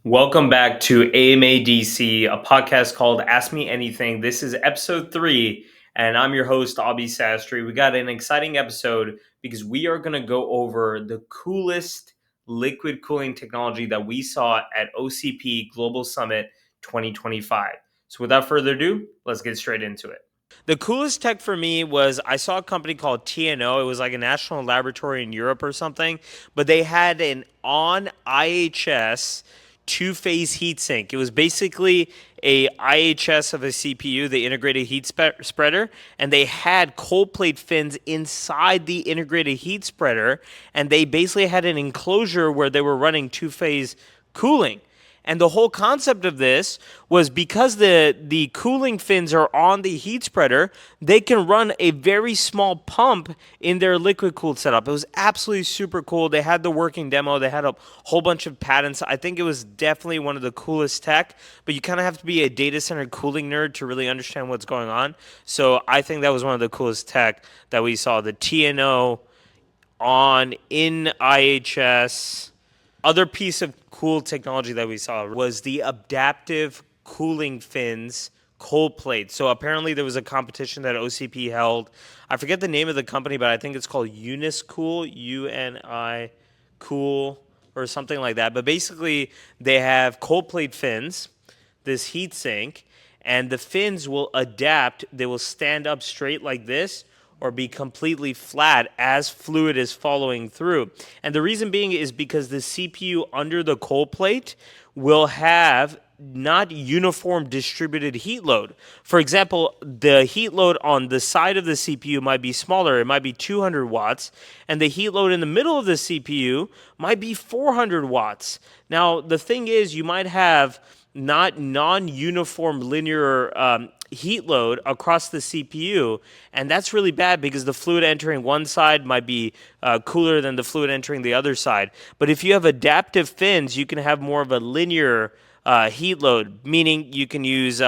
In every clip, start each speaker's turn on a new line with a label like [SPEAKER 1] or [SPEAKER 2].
[SPEAKER 1] Welcome back to AMADC, a podcast called Ask Me Anything. This is episode 3, and I'm your host, Abhi Sastry. We got an exciting episode because we are going to go over the coolest liquid cooling technology that we saw at OCP Global Summit 2025. So without further ado, let's get straight into it. The coolest tech for me was I saw a company called TNO. It was like a national laboratory in Europe or something, but they had an on IHS two-phase heatsink. It was basically a IHS of a CPU, the integrated heat spreader, and they had cold plate fins inside the integrated heat spreader, and they basically had an enclosure where they were running two-phase cooling. And the whole concept of this was because the cooling fins are on the heat spreader, they can run a very small pump in their liquid cooled setup. It was absolutely super cool. They had the working demo. They had a whole bunch of patents. I think it was definitely one of the coolest tech, but you kind of have to be a data center cooling nerd to really understand what's going on. So I think that was one of the coolest tech that we saw, the TNO on in IHS. Other piece of cool technology that we saw was the adaptive cooling fins cold plate. So apparently there was a competition that OCP held. I forget the name of the company, but I think it's called Uniscool, UNI Cool or something like that. But basically they have cold plate fins, this heat sink, and the fins will adapt. They will stand up straight like this or be completely flat as fluid is following through. And the reason being is because the CPU under the cold plate will have not uniform distributed heat load. For example, the heat load on the side of the CPU might be smaller. It might be 200 watts. And the heat load in the middle of the CPU might be 400 watts. Now, the thing is, you might have not non-uniform linear heat load across the CPU, and that's really bad because the fluid entering one side might be cooler than the fluid entering the other side. But if you have adaptive fins, you can have more of a linear heat load, meaning you can use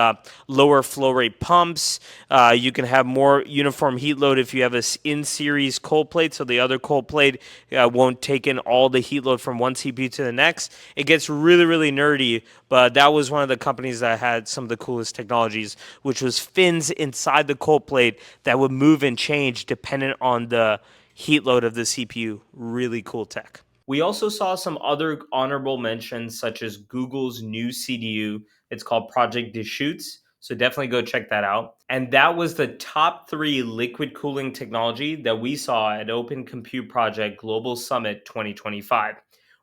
[SPEAKER 1] lower flow rate pumps. You can have more uniform heat load if you have a in-series cold plate, so the other cold plate won't take in all the heat load from one CPU to the next. It gets really, really nerdy, but that was one of the companies that had some of the coolest technologies, which was fins inside the cold plate that would move and change dependent on the heat load of the CPU. Really cool tech. We also saw some other honorable mentions, such as Google's new CDU. It's called Project Deschutes. So definitely go check that out. And that was the top 3 liquid cooling technology that we saw at Open Compute Project Global Summit 2025.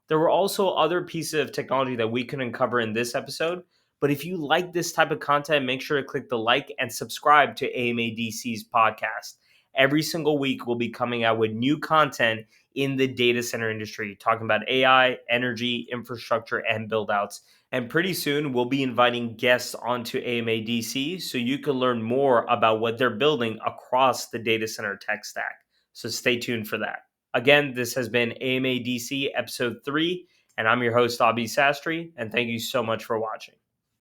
[SPEAKER 1] There were also other pieces of technology that we couldn't cover in this episode. But if you like this type of content, make sure to click the like and subscribe to AMADC's podcast. Every single week, we'll be coming out with new content in the data center industry, talking about AI, energy, infrastructure, and build outs. And pretty soon, we'll be inviting guests onto AMADC so you can learn more about what they're building across the data center tech stack. So stay tuned for that. Again, this has been AMADC episode 3, and I'm your host, Abhi Sastry, and thank you so much for watching.